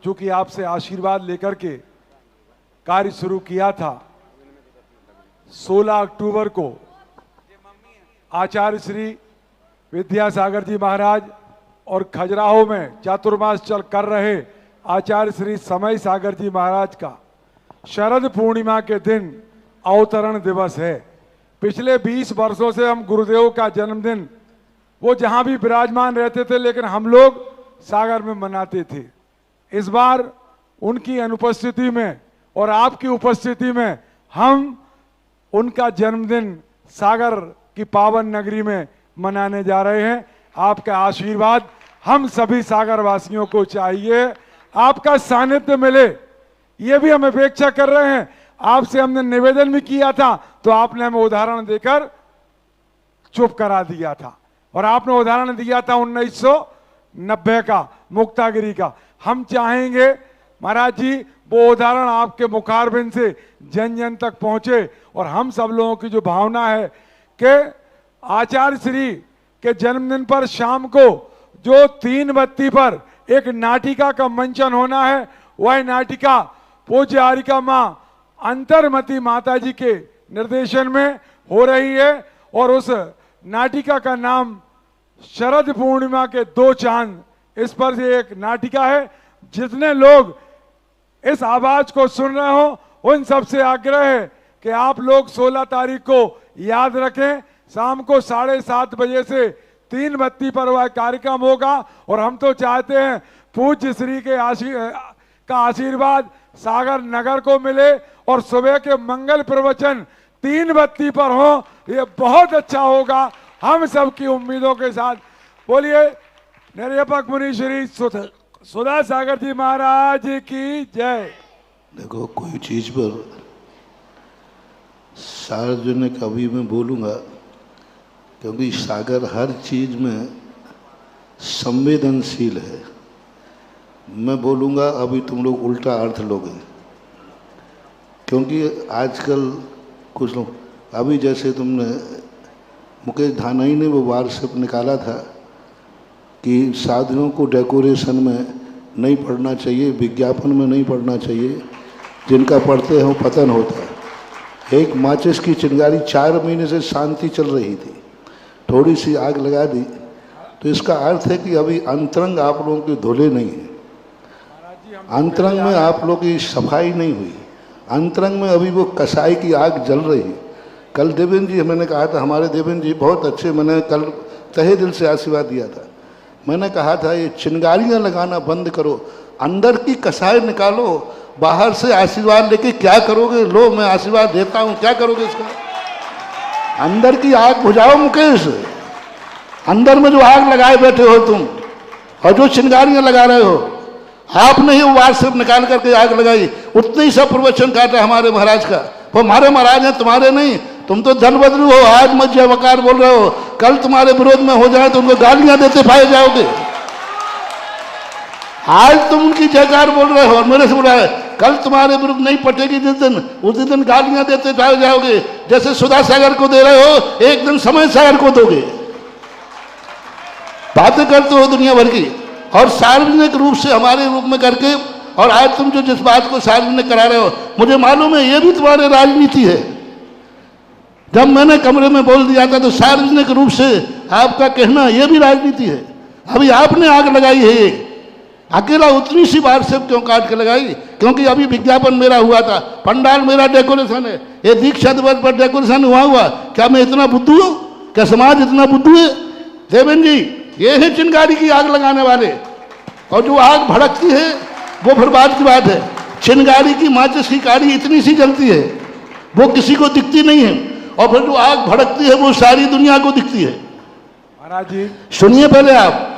चूंकि आपसे आशीर्वाद लेकर के कार्य शुरू किया था, 16 अक्टूबर को आचार्य श्री विद्यासागर जी महाराज और खजुराहो में चातुर्मास चल कर रहे आचार्य श्री समय सागर जी महाराज का शरद पूर्णिमा के दिन अवतरण दिवस है। पिछले 20 वर्षों से हम गुरुदेव का जन्मदिन वो जहां भी विराजमान रहते थे, लेकिन हम लोग सागर में मनाते थे। इस बार उनकी अनुपस्थिति में और आपकी उपस्थिति में हम उनका जन्मदिन सागर की पावन नगरी में मनाने जा रहे हैं। आपका आशीर्वाद हम सभी सागर वासियों को चाहिए, आपका सानिध्य मिले, ये भी हम अपेक्षा कर रहे हैं। आपसे हमने निवेदन भी किया था तो आपने हमें उदाहरण देकर चुप करा दिया था, और आपने उदाहरण दिया था 1990 का मुक्तागिरी का। हम चाहेंगे महाराज जी वो उदाहरण आपके मुखारबिंद से जन जन तक पहुंचे, और हम सब लोगों की जो भावना है कि आचार्य श्री के जन्मदिन पर शाम को जो 3 बत्ती पर एक नाटिका का मंचन होना है, वह नाटिका पूज्य आरिका मां अंतर्मती माता जी के निर्देशन में हो रही है, और उस नाटिका का नाम शरद पूर्णिमा के 2 चांद, इस पर से एक नाटिका है। जितने लोग इस आवाज को सुन रहे हो उन सबसे आग्रह है कि आप लोग 16 तारीख को याद रखें, शाम को 7:30 बजे से 3 बत्ती पर वह कार्यक्रम होगा। और हम तो चाहते हैं पूज्य श्री के आशीर्वाद सागर नगर को मिले, और सुबह के मंगल प्रवचन 3 बत्ती पर हो, ये बहुत अच्छा होगा हम सबकी उम्मीदों के साथ। बोलिए निर्यापक मुनि श्री सुधा सागर जी महाराज की जय। देखो, कोई चीज पर सार्वजनिक अभी मैं बोलूंगा, क्योंकि सागर हर चीज में संवेदनशील है। मैं बोलूंगा अभी तुम लोग उल्टा अर्थ लोगे, क्योंकि आजकल कुछ लोग, अभी जैसे तुमने मुकेश धानाई ने वो व्हाट्सएप निकाला था कि साधनों को डेकोरेशन में नहीं पढ़ना चाहिए, विज्ञापन में नहीं पढ़ना चाहिए, जिनका पढ़ते हैं वो पतन होता है। एक माचिस की चिंगारी 4 महीने से शांति चल रही थी, थोड़ी सी आग लगा दी, तो इसका अर्थ है कि अभी अंतरंग आप लोगों के धुले नहीं है, अंतरंग में आप लोगों की सफाई नहीं हुई, अंतरंग में अभी वो कसाई की आग जल रही है। कल देवेंद्र जी, मैंने कहा था, हमारे देवेंद्र जी बहुत अच्छे, मैंने कल तहे दिल से आशीर्वाद दिया था। मैंने कहा था ये चिंगारियां लगाना बंद करो, अंदर की कसाई निकालो, बाहर से आशीर्वाद लेके क्या करोगे? लो मैं आशीर्वाद देता हूं, क्या करोगे इसका? अंदर की आग बुझाओ मुकेश, अंदर में जो आग लगाए बैठे हो तुम, और जो चिंगारियां लगा रहे हो, आपने ही व्हाट्सएप निकाल करके आग लगाई। उतने ही सब प्रवचन काटा हमारे महाराज का, वो हमारे महाराज हैं, तुम्हारे नहीं। तुम तो धनबद्र हो, आज मत जय वकार बोल रहे हो, कल तुम्हारे विरोध में हो जाए तो उनको गालियां देते पाए जाओगे। आज तुम उनकी जयकार बोल रहे हो और मेरे से बोल रहे हैं, कल तुम्हारे विरुद्ध नहीं पटेगी जिस दिन, उस दिन गालियां देते पाए जाओगे। जैसे सुधा सागर को दे रहे हो, एक दिन समय सागर को दोगे। बातें करते हो दुनिया भर की, और सार्वजनिक रूप से हमारे रूप में करके, और आज तुम जो जिस बात को सार्वजनिक करा रहे हो, मुझे मालूम है ये भी तुम्हारी राजनीति है। जब मैंने कमरे में बोल दिया था तो सार्वजनिक रूप से आपका कहना ये भी राजनीति है। अभी आपने आग लगाई है, अकेला उतनी सी व्हाट्सएप क्यों काट के लगाई? क्योंकि अभी विज्ञापन मेरा हुआ था, पंडाल मेरा डेकोरेशन है, ये दीक्षा दिवस पर डेकोरेशन हुआ। क्या मैं इतना बुद्धू हूँ? क्या समाज इतना बुद्धू है? देवेंद्र जी, ये है चिंगारी की आग लगाने वाले, और जो आग भड़कती है वो फिर बात की बात है। चिंगारी की माचिस की कारी इतनी सी जलती है, वो किसी को दिखती नहीं है, और फिर जो आग भड़कती है वो सारी दुनिया को दिखती है। महाराज जी सुनिए, पहले आप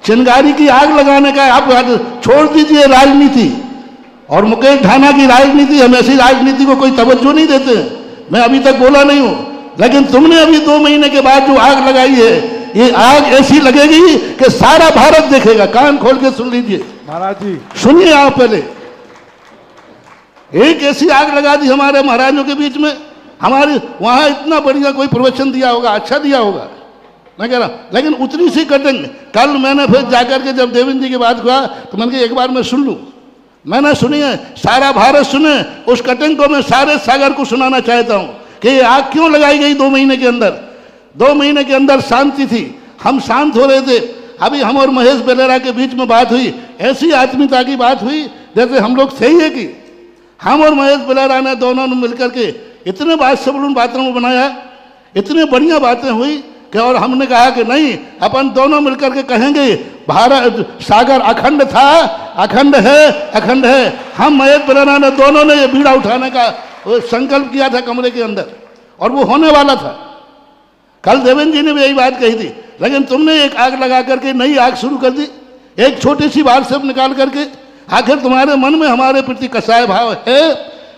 चिंगारी की आग लगाने का आप छोड़ दीजिए राजनीति, और मुकेश धाना की राजनीति, हम ऐसी राजनीति को कोई तवज्जो नहीं देते। मैं अभी तक बोला नहीं हूं, लेकिन तुमने अभी 2 महीने के बाद जो आग लगाई है, ये आग ऐसी लगेगी कि सारा भारत देखेगा। कान खोल के सुन लीजिए महाराज जी, सुनिए आप पहले। एक ऐसी आग लगा दी हमारे महाराजों के बीच में, हमारे वहां इतना बढ़िया कोई प्रवचन दिया होगा, अच्छा दिया होगा, मैं कह रहा हूँ, लेकिन उतनी सी कटिंग। कल मैंने फिर जाकर के जब देवेंद्र जी की बात हुआ तो मैंने कहा एक बार मैं सुन लूँ। मैंने सुनी है, सारा भारत सुने, उस कटिंग को मैं सारे सागर को सुनाना चाहता हूँ कि ये आग क्यों लगाई गई 2 महीने के अंदर। 2 महीने के अंदर शांति थी, हम शांत हो रहे थे। अभी हम और महेश बेलेरा के बीच में बात हुई, ऐसी आत्मीयता की बात हुई जैसे हम लोग सही है कि हम और महेश बेलेरा ने दोनों ने मिलकर के इतने बात सबलून बातों में बनाया, इतनी बढ़िया बातें हुई कि और हमने कहा कि नहीं, अपन दोनों मिलकर के कहेंगे भारत सागर अखंड था, अखंड है, अखंड है। हम महेश बेलेरा ने दोनों ने ये बीड़ा उठाने का संकल्प किया था कमरे के अंदर, और वो होने वाला था। कल देवेंद्र जी ने भी यही बात कही थी, लेकिन तुमने एक आग लगा करके नई आग शुरू कर दी, एक छोटी सी बात से निकाल करके। आखिर तुम्हारे मन में हमारे प्रति कसाय भाव है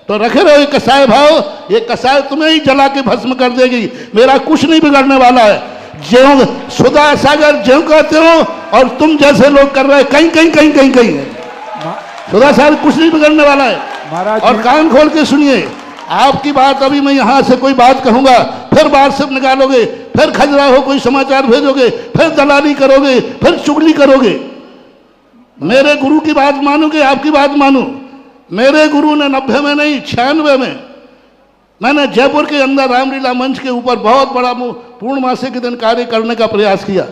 तो रखे रहो ये कसाय भाव। ये कसाय तुम्हें ही जला के भस्म कर देगी, मेरा कुछ नहीं बिगड़ने वाला है। ज्यों सुधा सागर ज्यों कहते हो और तुम जैसे लोग कर रहे कहीं कहीं कहीं कहीं कहीं है। सुधा सागर कुछ नहीं बिगड़ने वाला है। और कान खोल के सुनिए, आपकी बात अभी मैं यहां से कोई बात कहूंगा, फिर बात सब निकालोगे, फिर खजुराहो कोई समाचार भेजोगे, फिर दलाली करोगे, फिर चुगली करोगे। मेरे गुरु की बात मानोगे, आपकी बात मानो। मेरे गुरु ने 90 में नहीं 96 में मैंने जयपुर के अंदर रामलीला मंच के ऊपर बहुत बड़ा पूर्णमासी के दिन कार्य करने का प्रयास किया।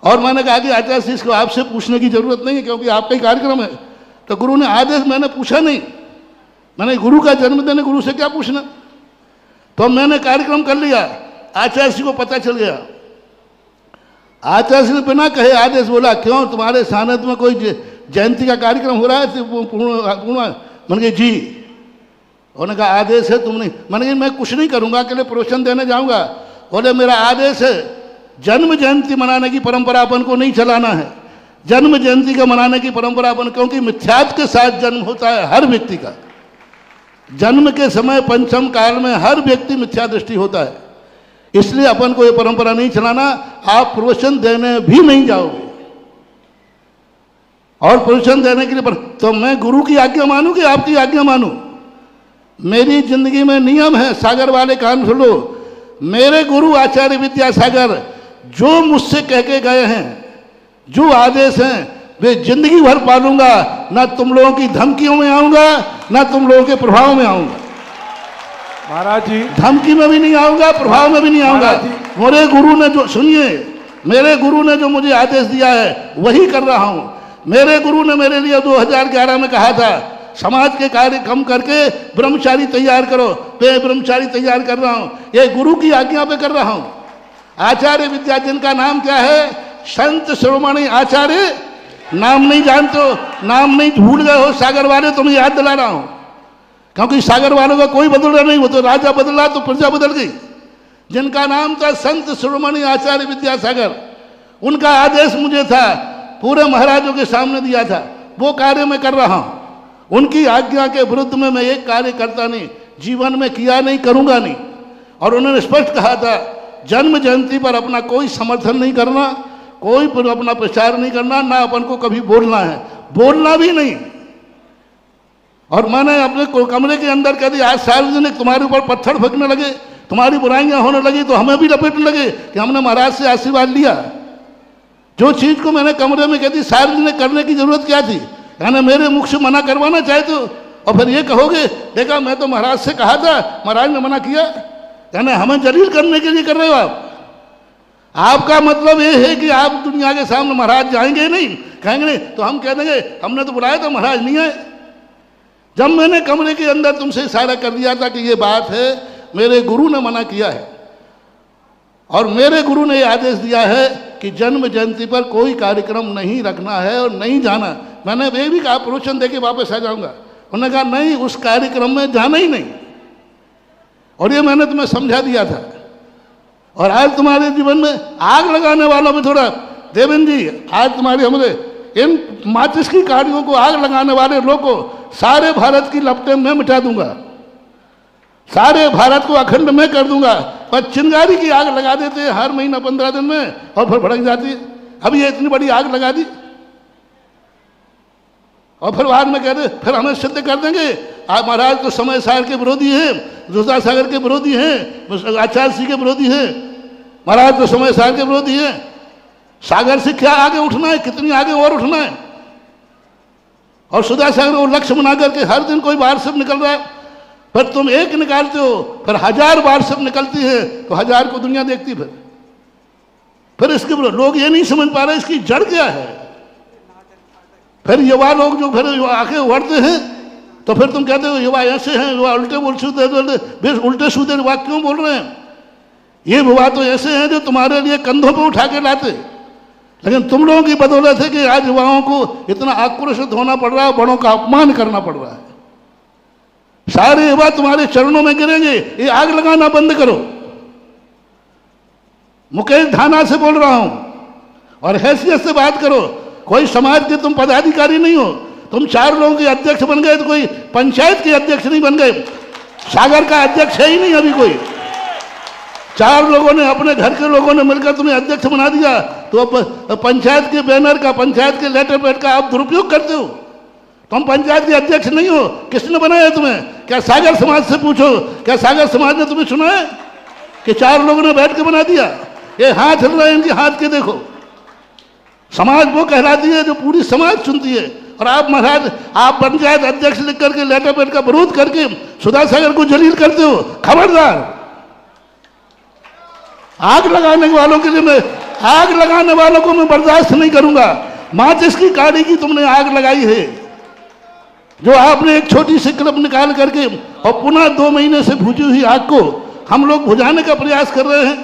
और मैंने कहा कि आचार्य श्री इसको आपसे पूछने की जरूरत नहीं है क्योंकि आपका ही कार्यक्रम है। तो गुरु ने आदेश, मैंने पूछा नहीं, मैंने गुरु का जन्मदिन है, गुरु से क्या पूछना। तो मैंने कार्यक्रम कर लिया, आचार्य श्री को पता चल गया। आचार्य श्री ने बिना कहे आदेश बोला, क्यों तुम्हारे सानिध्य में कोई जयंती का कार्यक्रम हो रहा है? मैंने कहा जी। उन्होंने कहा आदेश है तुम नहीं। मैंने कहा मैं कुछ नहीं करूंगा, अकेले प्रवचन देने जाऊंगा। बोले मेरा आदेश है, जन्म जयंती मनाने की परंपरा अपन को नहीं चलाना है। जन्म जयंती का मनाने की परंपरा अपन, क्योंकि मिथ्यात्व के साथ जन्म होता है हर व्यक्ति का। जन्म के समय पंचम काल में हर व्यक्ति मिथ्या दृष्टि होता है, इसलिए अपन को ये परंपरा नहीं चलाना। आप प्रवचन देने भी नहीं जाओगे और प्रवचन देने के लिए तो मैं गुरु की आज्ञा मानूं कि आपकी आज्ञा मानूं? मेरी जिंदगी में नियम है, सागर वाले कान सुन लो। मेरे गुरु आचार्य विद्यासागर जो मुझसे कह के गए हैं, जो आदेश हैं, वे जिंदगी भर पालूंगा। ना तुम लोगों की धमकियों में आऊंगा, ना तुम लोगों के प्रभाव में आऊंगा। महाराज जी, धमकी में भी नहीं आऊंगा, प्रभाव में भी नहीं आऊंगा। मेरे गुरु ने जो, सुनिए, मेरे गुरु ने जो मुझे आदेश दिया है वही कर रहा हूं। मेरे गुरु ने मेरे लिए 2011 में कहा था, समाज के कार्य कम करके ब्रह्मचारी तैयार करो। मैं ब्रह्मचारी तैयार कर रहा हूं, ये गुरु की आज्ञा पे कर रहा हूं। आचार्य विद्या, जिनका नाम क्या है, संत शिरोमणि आचार्य। नाम नहीं जानते हो, नाम नहीं, भूल गए हो सागर वाले, तो मैं याद दिला रहा हूं। क्योंकि सागर वालों का कोई बदला नहीं, वो तो राजा बदला तो प्रजा बदल गई। जिनका नाम था संत शिरोमणि आचार्य विद्यासागर, उनका आदेश मुझे था, पूरे महाराजों के सामने दिया था, वो कार्य मैं कर रहा हूं। उनकी आज्ञा के विरुद्ध में मैं एक कार्य करता नहीं, जीवन में किया नहीं, करूंगा नहीं। और उन्होंने स्पष्ट कहा था, जन्म जयंती पर अपना कोई समर्थन नहीं करना, कोई अपना प्रचार नहीं करना, ना अपन को कभी बोलना है, बोलना भी नहीं। और मैंने अपने कमरे के अंदर कह दिया, आज सार्वजनिक तुम्हारे ऊपर पत्थर फेंकने लगे, तुम्हारी बुराइयां होने लगी तो हमें भी लपेटने लगे कि हमने महाराज से आशीर्वाद लिया। जो चीज को मैंने कमरे में कह दी सार्वजनिक करने की जरूरत क्या थी? यानी मेरे मुख से मना करवाना चाहते हो और फिर ये कहोगे देखा मैं तो महाराज से कहा था, महाराज ने मना किया। यानी हमें जलील करने के लिए कर रहे हो आप। आपका मतलब ये है कि आप दुनिया के सामने महाराज जाएंगे नहीं, कहेंगे नहीं, तो हम कह देंगे हमने तो बुलाया था, महाराज नहीं आए। जब मैंने कमरे के अंदर तुमसे इशारा कर दिया था कि ये बात है, मेरे गुरु ने मना किया है और मेरे गुरु ने ये आदेश दिया है कि जन्म जयंती पर कोई कार्यक्रम नहीं रखना है और नहीं जाना। मैंने ये भी कहा प्रवचन देके वापस आ जाऊंगा। उन्होंने कहा नहीं, उस कार्यक्रम में जाना ही नहीं। और ये मैंने तुम्हें समझा दिया था। और आज तुम्हारे जीवन में आग लगाने वालों में थोड़ा, देवेंद्र जी, आज तुम्हारे हमारे इन माचिस की गाड़ियों को आग लगाने वाले लोग को सारे भारत की लपटें मैं मिटा दूंगा, सारे भारत को अखंड में कर दूंगा। पर चिंगारी की आग लगा देते हैं हर महीना 15 दिन में और फिर भड़क जाती है। अभी ये इतनी बड़ी आग लगा दी और फिर बाद में कहते फिर हमें सिद्ध कर देंगे आप महाराज तो समय सागर के विरोधी हैं, दुर्गा सागर के विरोधी हैं, आचार्य श्री के विरोधी हैं। महाराज तो समय सागर के विरोधी है। सागर से क्या आगे उठना है, कितनी आगे और उठना है। और सुधा सागर को लक्ष्य बना करके हर दिन कोई बाहर से निकल रहा है, फिर तुम एक निकालते हो, फिर 1000 बार सब निकलती है, तो 1000 को दुनिया देखती। फिर इसके लोग ये नहीं समझ पा रहे इसकी जड़ क्या है। फिर युवा लोग जो फिर आके उभरते हैं, तो फिर तुम कहते हो युवा ऐसे हैं, युवा उल्टे सीधे युवा क्यों बोल रहे हैं। ये युवा तो ऐसे हैं जो तुम्हारे लिए कंधों पर उठा के लाते, लेकिन तुम लोगों की बदौलत है कि आज युवाओं को इतना आक्रोशित होना पड़ रहा है, बड़ों का अपमान करना पड़ रहा है। सारे युवा तुम्हारे चरणों में गिरेंगे। ये आग लगाना बंद करो। मुकेश धाना से बोल रहा हूं, और हैसियत से बात करो। कोई समाज के तुम पदाधिकारी नहीं हो, तुम 4 लोगों के अध्यक्ष बन गए, तो कोई पंचायत के अध्यक्ष नहीं बन गए। सागर का अध्यक्ष है ही नहीं अभी कोई। 4 लोगों ने, अपने घर के लोगों ने मिलकर तुम्हें अध्यक्ष बना दिया, तो अब पंचायत के बैनर का, पंचायत के लेटर पैड का आप दुरुपयोग करते हो। तुम पंचायत के अध्यक्ष नहीं हो। किसने बनाया तुम्हें? क्या सागर समाज से पूछो, क्या सागर समाज ने तुम्हें सुना है कि 4 लोगों ने बैठ के बना दिया? ये हाथ हिल रहे हैं, इनके हाथ के देखो। समाज वो कहलाती है जो पूरी समाज सुनती है। और आप महाराज, आप पंचायत अध्यक्ष लिख करके लेटर पैड का विरोध करके सुधा सागर को जलील करते हो। खबरदार, आग लगाने वालों के लिए मैं, आग लगाने वालों को मैं बर्दाश्त नहीं करूंगा। माचिस की काड़ी की तुमने आग लगाई है, जो आपने एक छोटी सी क्लिप निकाल करके, और पुनः 2 महीने से बुझी हुई आग को हम लोग बुझाने का प्रयास कर रहे हैं।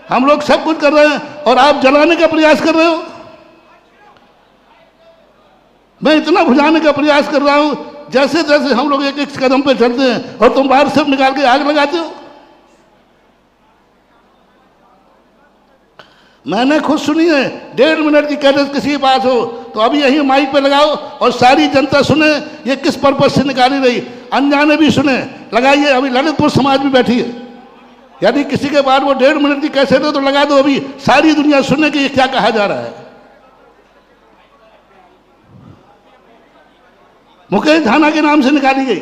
हम लोग सब कुछ कर रहे हैं, और आप जलाने का प्रयास कर रहे हो। मैं इतना बुझाने का प्रयास कर रहा हूं, जैसे जैसे हम लोग एक एक कदम पे चलते हैं, और तुम बाहर से निकाल के आग लगाते हो। मैंने खुद सुनी है। 1.5 मिनट की कैसेट किसी के पास हो तो अभी यही माइक पे लगाओ, और सारी जनता सुने ये किस पर्पज से निकाली रही। अनजाने भी सुने, लगाइए। अभी ललितपुर समाज भी बैठी है, यदि किसी के बाद वो 1.5 मिनट की कैसेट है तो लगा दो, अभी सारी दुनिया सुने कि ये क्या कहा जा रहा है। मुकेश धाना के नाम से निकाली गई,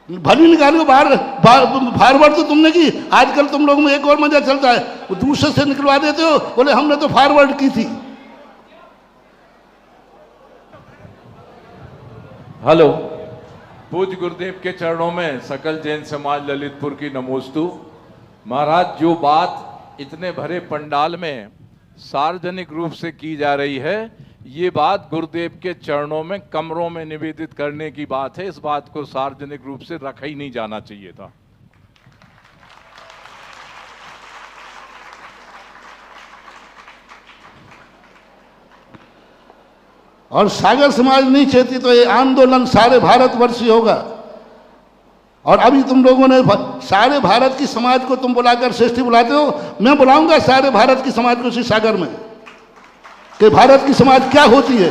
भली निकाली। फॉरवर्ड तो तुमने की। आजकल तुम लोगों में एक और मजा चलता है, वो दूसरे से निकलवा देते हो, बोले हमने तो फॉरवर्ड की थी। हेलो, पूज्य गुरुदेव के चरणों में सकल जैन समाज ललितपुर की नमोस्तु। महाराज, जो बात इतने भरे पंडाल में सार्वजनिक रूप से की जा रही है, ये बात गुरुदेव के चरणों में कमरों में निवेदित करने की बात है। इस बात को सार्वजनिक रूप से रखा ही नहीं जाना चाहिए था। और सागर समाज नहीं चाहती तो ये आंदोलन सारे भारतवर्ष ही होगा। और अभी तुम लोगों ने सारे भारत की समाज को तुम बुलाकर श्रेष्ठी बुलाते हो। मैं बुलाऊंगा सारे भारत की समाज को इसी सागर में, कि भारत की समाज क्या होती है,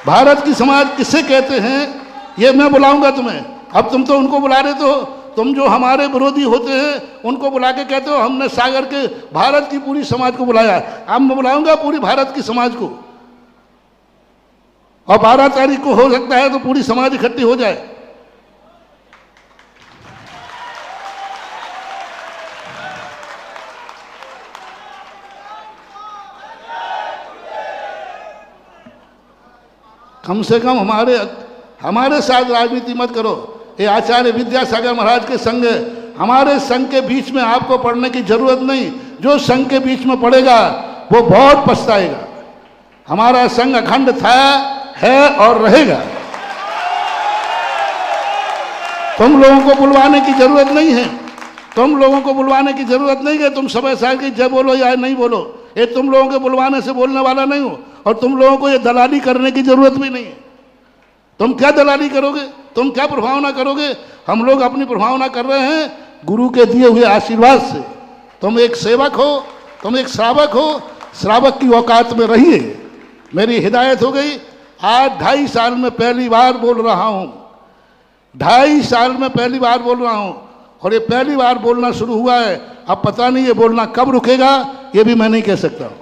भारत की समाज किसे कहते हैं, ये मैं बुलाऊंगा तुम्हें। अब तुम तो उनको बुला रहे हो, तुम जो हमारे विरोधी होते हैं उनको बुला के कहते हो हमने सागर के भारत की पूरी समाज को बुलाया। अब मैं बुलाऊंगा पूरी भारत की समाज को, और 12 तारीख को हो सकता है तो पूरी समाज इकट्ठी हो जाए। कम से कम हमारे साथ राजनीति मत करो। ये आचार्य विद्यासागर महाराज के संग, हमारे संघ के बीच में आपको पढ़ने की जरूरत नहीं। जो संघ के बीच में पड़ेगा वो बहुत पछताएगा। हमारा संघ अखंड था, है और रहेगा। तुम लोगों को बुलवाने की जरूरत नहीं है। तुम लोगों को बुलवाने की जरूरत नहीं है। तुम समय साल की जय बोलो या नहीं बोलो, ये तुम लोगों के बुलवाने से बोलने वाला नहीं हो। और तुम लोगों को ये दलाली करने की जरूरत भी नहीं है। तुम क्या दलाली करोगे, तुम क्या प्रभावना करोगे? हम लोग अपनी प्रभावना कर रहे हैं गुरु के दिए हुए आशीर्वाद से। तुम एक सेवक हो, तुम एक श्रावक हो, श्रावक की औकात में रहिए। मेरी हिदायत हो गई। आज 2.5 साल में पहली बार बोल रहा हूं, 2.5 साल में पहली बार बोल रहा हूं, और ये पहली बार बोलना शुरू हुआ है। अब पता नहीं ये बोलना कब रुकेगा, ये भी मैं नहीं कह सकता हूं।